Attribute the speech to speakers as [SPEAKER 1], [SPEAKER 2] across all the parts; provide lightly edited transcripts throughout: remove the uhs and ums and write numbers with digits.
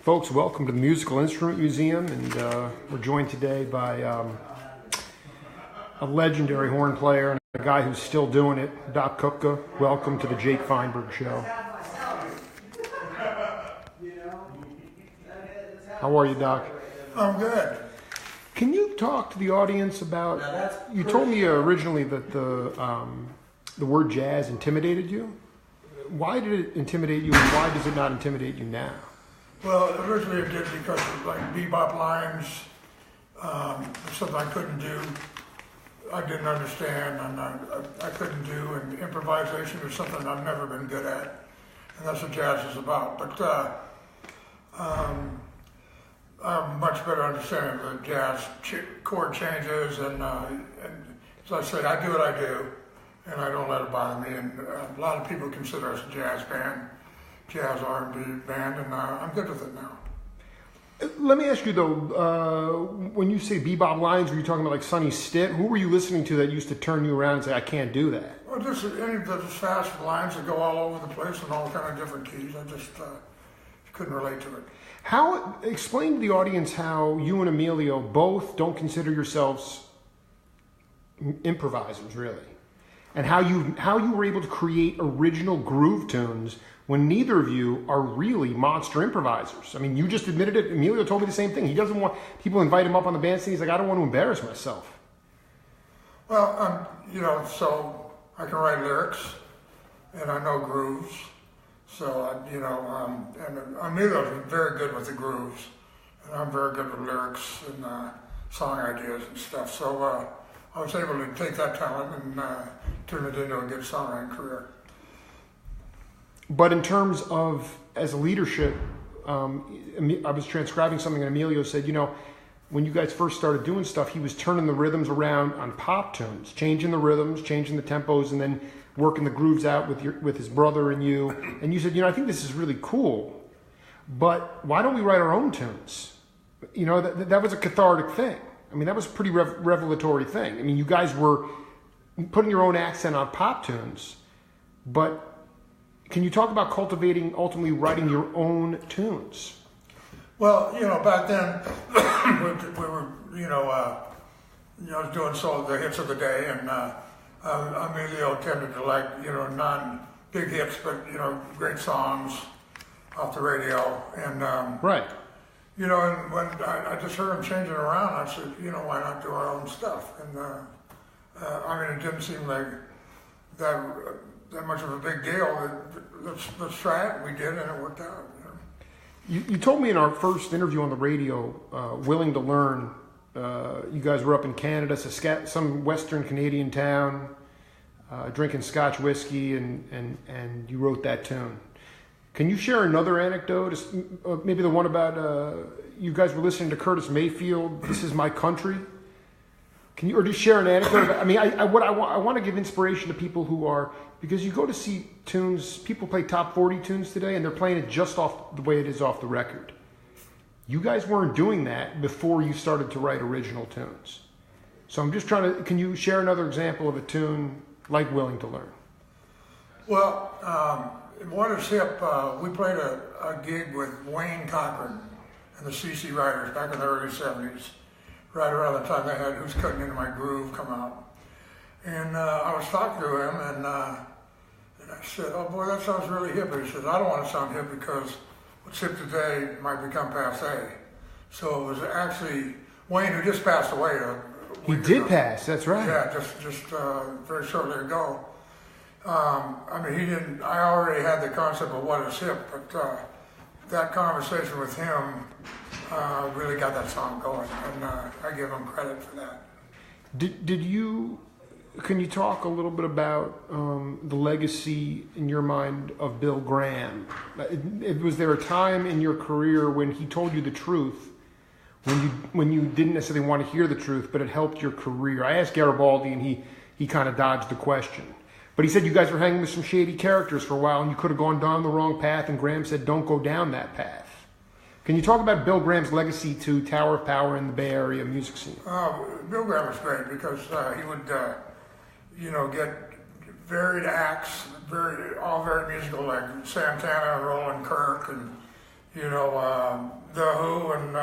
[SPEAKER 1] Folks, welcome to the Musical Instrument Museum, and we're joined today by a legendary horn player and a guy who's still doing it, Doc Kupka. Welcome to the Jake Feinberg Show. How are you, Doc?
[SPEAKER 2] I'm good.
[SPEAKER 1] Can you talk to the audience about, you told me originally that the word jazz intimidated you. Why did it intimidate you, and why does it not intimidate you now?
[SPEAKER 2] Well, originally it did because of like bebop lines, something I couldn't do, I didn't understand, and I couldn't do, and improvisation is something I've never been good at, and that's what jazz is about. But I have a much better understanding of the jazz chord changes, and as I say, I do what I do, and I don't let it bother me, and a lot of people consider us a jazz band. Jazz R&B band, and I'm good with it now.
[SPEAKER 1] Let me ask you though, when you say bebop lines, were you talking about like Sonny Stitt? Who were you listening to that used to turn you around and say, I can't do that?
[SPEAKER 2] Well, just any of the fast lines that go all over the place in all kind of different keys. I just couldn't relate to it.
[SPEAKER 1] Explain to the audience how you and Emilio both don't consider yourselves improvisers, really, and how you were able to create original groove tunes when neither of you are really monster improvisers. I mean, you just admitted it. Emilio told me the same thing. He doesn't want people to invite him up on the bandstand. He's like, I don't want to embarrass myself.
[SPEAKER 2] Well, so I can write lyrics, and I know grooves. So, and Emilio's very good with the grooves, and I'm very good with lyrics and song ideas and stuff. So I was able to take that talent and turn it into a good songwriting career.
[SPEAKER 1] But in terms of as a leadership, I was transcribing something and Emilio said, when you guys first started doing stuff, he was turning the rhythms around on pop tunes, changing the rhythms, changing the tempos, and then working the grooves out with his brother and you. And you said, I think this is really cool, but why don't we write our own tunes? That was a cathartic thing. I mean, that was a pretty revelatory thing. I mean, you guys were putting your own accent on pop tunes, but can you talk about ultimately writing your own tunes?
[SPEAKER 2] Well, back then we were, I was doing the hits of the day, and Emilio tended to like, non-big hits, but great songs off the radio, and
[SPEAKER 1] right.
[SPEAKER 2] And when I just heard him changing around, I said, why not do our own stuff? And it didn't seem like that much of a big deal. Let's try it. We did, and it worked out.
[SPEAKER 1] You told me in our first interview on the radio, Willing to Learn, you guys were up in Canada, some Western Canadian town, drinking Scotch whiskey, and you wrote that tune. Can you share another anecdote? Maybe the one about you guys were listening to Curtis Mayfield, This Is My Country? Can you, or just share an anecdote? I want to give inspiration to people who are, because you go to see tunes, people play top 40 tunes today, and they're playing it just off the way it is off the record. You guys weren't doing that before you started to write original tunes. So I'm just trying to, can you share another example of a tune like Willing to Learn?
[SPEAKER 2] Well, What Is Hip, we played a gig with Wayne Cochran and the CC Riders back in the early 70s. Right around the time they had Who's Cutting Into My Groove come out. And I was talking to him, and I said, oh boy, that sounds really hip. And he said, I don't want to sound hip because what's hip today might become passé. So it was actually Wayne, who just passed away.
[SPEAKER 1] He did pass, that's right.
[SPEAKER 2] Yeah, just very shortly ago. He didn't, I already had the concept of what is hip, but that conversation with him really got that song going, and I give him credit for that.
[SPEAKER 1] Can you talk a little bit about the legacy in your mind of Bill Graham? Was there a time in your career when he told you the truth, when you didn't necessarily want to hear the truth, but it helped your career? I asked Garibaldi, and he kind of dodged the question. But he said you guys were hanging with some shady characters for a while, and you could have gone down the wrong path, and Graham said, don't go down that path. Can you talk about Bill Graham's legacy to Tower of Power in the Bay Area music scene?
[SPEAKER 2] Bill Graham was great because he would, get varied acts, all very musical, like Santana and Roland Kirk, and The Who and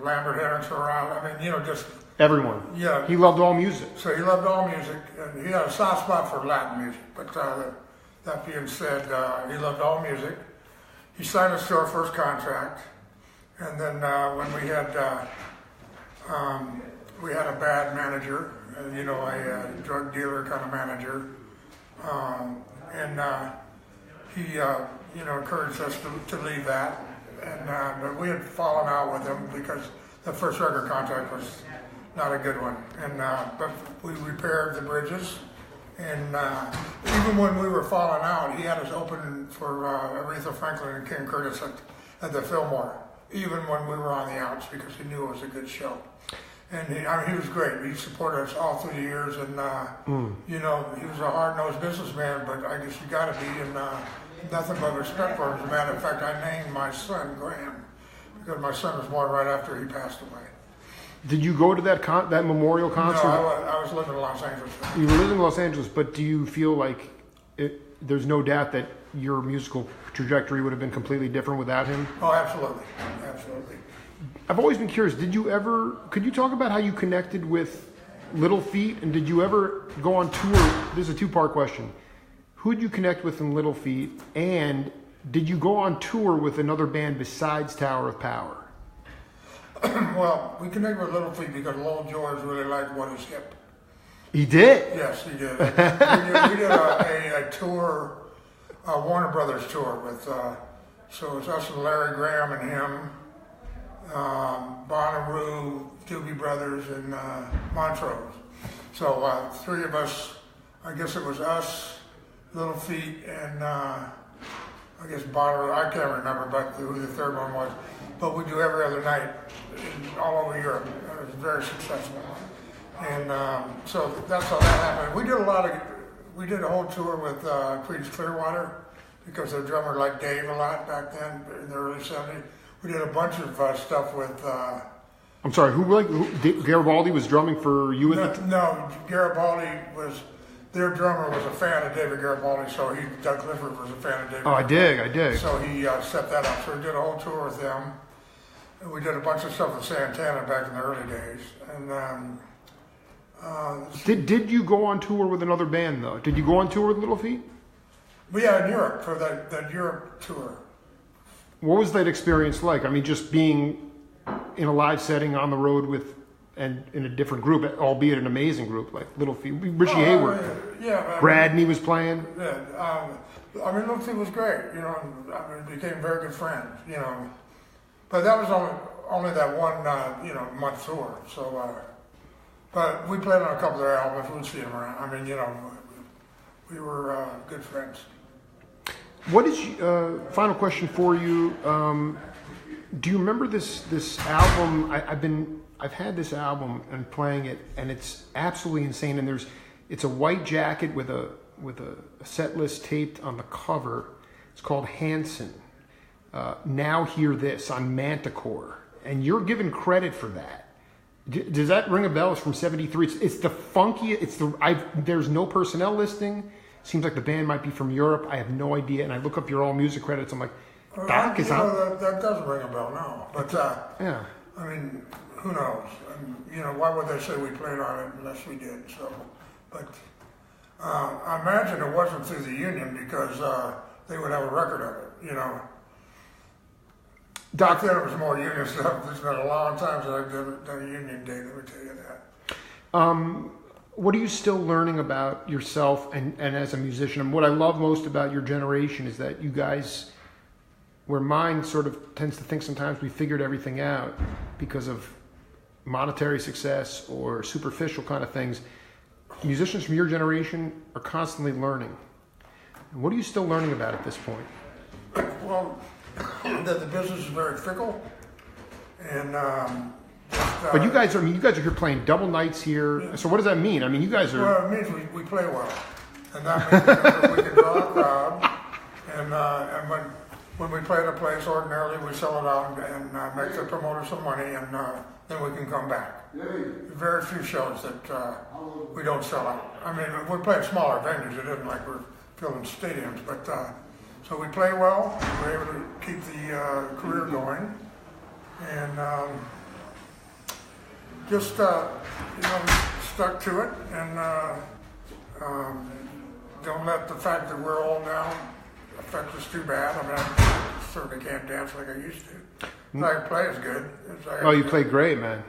[SPEAKER 2] Lambert Henriksen around. I mean, just
[SPEAKER 1] Everyone.
[SPEAKER 2] yeah.
[SPEAKER 1] He loved all music.
[SPEAKER 2] So he loved all music, and he had a soft spot for Latin music. But that being said, he loved all music. He signed us to our first contract, and then when we had a bad manager, a drug dealer kind of manager, and he encouraged us to leave that, and but we had fallen out with him because the first record contract was not a good one, and but we repaired the bridges, and even when we were falling out, he had us open for Aretha Franklin and King Curtis at the Fillmore, even when we were on the outs, because he knew it was a good show. And he was great. He supported us all through the years, and he was a hard-nosed businessman, but I guess you got to be, and nothing but respect for him. As a matter of fact, I named my son Graham because my son was born right after he passed away.
[SPEAKER 1] Did you go to that memorial concert?
[SPEAKER 2] No, I was living in Los Angeles.
[SPEAKER 1] You were living in Los Angeles, but do you feel like there's no doubt that your musical trajectory would have been completely different without him?
[SPEAKER 2] Oh, absolutely. Absolutely.
[SPEAKER 1] I've always been curious, could you talk about how you connected with Little Feat, and did you ever go on tour? This is a two-part question. Who did you connect with in Little Feat, and did you go on tour with another band besides Tower of Power?
[SPEAKER 2] Well, we connected with Little Feat because Lowell George really liked What Is Hip.
[SPEAKER 1] He did?
[SPEAKER 2] Yes, he did. we did a tour, a Warner Brothers tour with, so it was us and Larry Graham and him, Bonnaroo, Doobie Brothers, and Montrose. So three of us, I guess it was us, Little Feat, and I guess Bonnaroo, I can't remember but who the third one was. But we do every other night all over Europe. It was very successful. And so that's how that happened. We did a whole tour with Creedence Clearwater because their drummer liked Dave a lot back then in the early 70s. We did a bunch of stuff with...
[SPEAKER 1] I'm sorry, Garibaldi was drumming for you at the time?
[SPEAKER 2] No, Garibaldi was... Their drummer was a fan of David Garibaldi, so Doug Clifford was a fan of David Garibaldi.
[SPEAKER 1] I dig. So
[SPEAKER 2] he set that up. So we did a whole tour with them. And we did a bunch of stuff with Santana back in the early days. And
[SPEAKER 1] Did you go on tour with another band, though? Did you go on tour with Little Feat?
[SPEAKER 2] Yeah, in Europe, for that Europe tour.
[SPEAKER 1] What was that experience like? I mean, just being in a live setting on the road and in a different group, albeit an amazing group, like Little Feat. Richie Hayward. Bradney was playing.
[SPEAKER 2] Yeah, Little Feat was great, we became very good friends, But that was only that one, month tour, so... But we played on a couple of their albums. We'd see them around. We were good friends.
[SPEAKER 1] What is final question for you? Do you remember this album? I've had this album and playing it, and it's absolutely insane. And it's a white jacket with a set list taped on the cover. It's called Hanson. Now Hear This on Manticore, and you're given credit for that. Does that ring a bell? It's from '73. It's the funkiest. There's no personnel listing. Seems like the band might be from Europe. I have no idea. And I look up your all music credits. I'm like, Doc is on.
[SPEAKER 2] That doesn't ring a bell, no. But
[SPEAKER 1] yeah.
[SPEAKER 2] Who knows? Why would they say we played on it unless we did? So, but I imagine it wasn't through the union because they would have a record of it. Back then it was more union stuff. It's been a long time since I've done a union day, let me tell you that.
[SPEAKER 1] What are you still learning about yourself and as a musician? And what I love most about your generation is that you guys, where mine sort of tends to think sometimes we figured everything out because of monetary success or superficial kind of things, musicians from your generation are constantly learning. What are you still learning about at this point?
[SPEAKER 2] Well, that the business is very fickle, and
[SPEAKER 1] but you guys are here playing double nights here. So what does that mean? You guys are.
[SPEAKER 2] Well, it means we play well, and that means that we can draw a crowd, and when we play at a place, ordinarily we sell it out and make the promoter some money, and then we can come back. Very few shows that we don't sell out. We're playing smaller venues. It isn't like we're filling stadiums, but. So we play well. We were able to keep the career going, and just we stuck to it, and don't let the fact that we're old now affect us too bad. I mean, I certainly can't dance like I used to. I can play as good as I
[SPEAKER 1] Oh, you
[SPEAKER 2] do.
[SPEAKER 1] played great, man.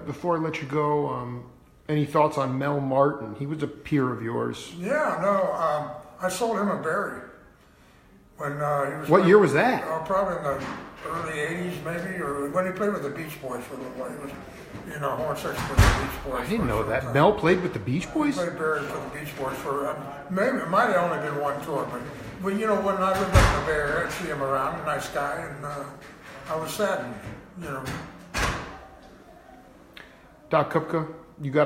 [SPEAKER 1] Before I let you go, any thoughts on Mel Martin? He was a peer of yours.
[SPEAKER 2] Yeah, no, I sold him a berry when he was.
[SPEAKER 1] What year was that?
[SPEAKER 2] Probably in the early '80s, maybe, or when he played with the Beach Boys for a little while. He was, horn section with the Beach Boys.
[SPEAKER 1] I didn't know that.
[SPEAKER 2] Time.
[SPEAKER 1] Mel played with the Beach Boys?
[SPEAKER 2] He played berry for the Beach Boys for maybe it might have only been one tour, but when I lived up in the Bay Area, I'd see him around, a nice guy, and I was saddened,
[SPEAKER 1] Doc Kupka, you got